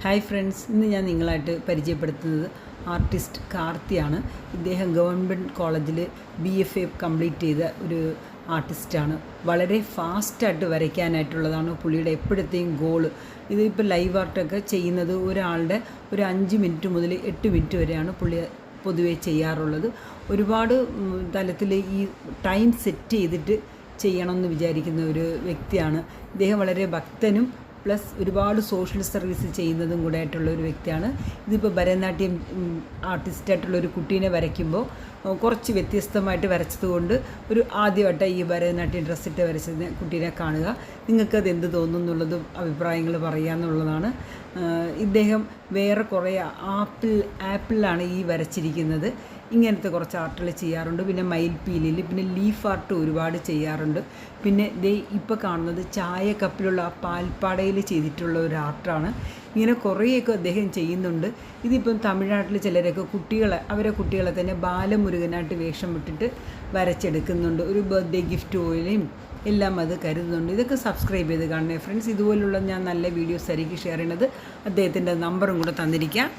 Hi friends, ഇന്ന് ഞാൻ നിങ്ങളായിട്ട് പരിചയപ്പെടുത്തുന്നത് ആർട്ടിസ്റ്റ് കാർത്തിയാണ്. ഇദ്ദേഹം ഗവൺമെൻറ് കോളേജിൽ BFA കംപ്ലീറ്റ് ചെയ്ത ഒരു ആർട്ടിസ്റ്റാണ്. വളരെ ഫാസ്റ്റായിട്ട് വരയ്ക്കാനായിട്ടുള്ളതാണ് പുള്ളിയുടെ എപ്പോഴത്തെയും ഗോള്. ഇതിപ്പോൾ ലൈവ് ആർട്ടൊക്കെ ചെയ്യുന്നത് ഒരാളുടെ ഒരു 5 മിനിറ്റ് മുതൽ 8 മിനിറ്റ് വരെയാണ് പുള്ളി പൊതുവേ ചെയ്യാറുള്ളത്. ഒരുപാട് തലത്തിൽ ഈ ടൈം സെറ്റ് ചെയ്തിട്ട് ചെയ്യണമെന്ന് വിചാരിക്കുന്ന ഒരു വ്യക്തിയാണ് ഇദ്ദേഹം. വളരെ ഭക്തനും പ്ലസ് ഒരുപാട് സോഷ്യൽ സർവീസ് ചെയ്യുന്നതും കൂടെ ആയിട്ടുള്ള ഒരു വ്യക്തിയാണ്. ഇതിപ്പോൾ ഭരതനാട്യം ആർട്ടിസ്റ്റായിട്ടുള്ളൊരു കുട്ടീനെ വരയ്ക്കുമ്പോൾ കുറച്ച് വ്യത്യസ്തമായിട്ട് വരച്ചതുകൊണ്ട് ഒരു ആദ്യമായിട്ട് ഈ ഭരതനാട്യം ഡ്രസ്സിട്ട് വരച്ചത് കുട്ടീനെ കാണുക. നിങ്ങൾക്കത് എന്ത് തോന്നുന്നു എന്നുള്ളതും അഭിപ്രായങ്ങൾ പറയുക എന്നുള്ളതാണ്. ഇദ്ദേഹം വേറെ കുറേ ആപ്പിളിലാണ് ഈ വരച്ചിരിക്കുന്നത്. ഇങ്ങനത്തെ കുറച്ച് ആർട്ടുകൾ ചെയ്യാറുണ്ട്. പിന്നെ മയിൽപ്പീലിൽ, പിന്നെ ലീഫ് ആർട്ട് ഒരുപാട് ചെയ്യാറുണ്ട്. പിന്നെ ഇപ്പോൾ കാണുന്നത് ചായ കപ്പിലുള്ള പാൽപ്പാടയിൽ ചെയ്തിട്ടുള്ള ഒരു ആർട്ടാണ്. ഇങ്ങനെ കുറേയൊക്കെ അദ്ദേഹം ചെയ്യുന്നുണ്ട്. ഇതിപ്പം തമിഴ്നാട്ടിൽ ചിലരൊക്കെ കുട്ടികളെ തന്നെ ബാലമുരുകനായിട്ട് വേഷം വിട്ടിട്ട് വരച്ചെടുക്കുന്നുണ്ട്. ഒരു ബർത്ത്ഡേ ഗിഫ്റ്റ് പോലെയും എല്ലാം അത് കരുതുന്നുണ്ട്. ഇതൊക്കെ സബ്സ്ക്രൈബ് ചെയ്ത് കാണണേ ഫ്രണ്ട്സ്. ഇതുപോലുള്ള ഞാൻ നല്ല വീഡിയോസ് ആയിരിക്കും ഷെയർ ചെയ്യുന്നത്. അദ്ദേഹത്തിൻ്റെ നമ്പറും കൂടെ തന്നിരിക്കാം.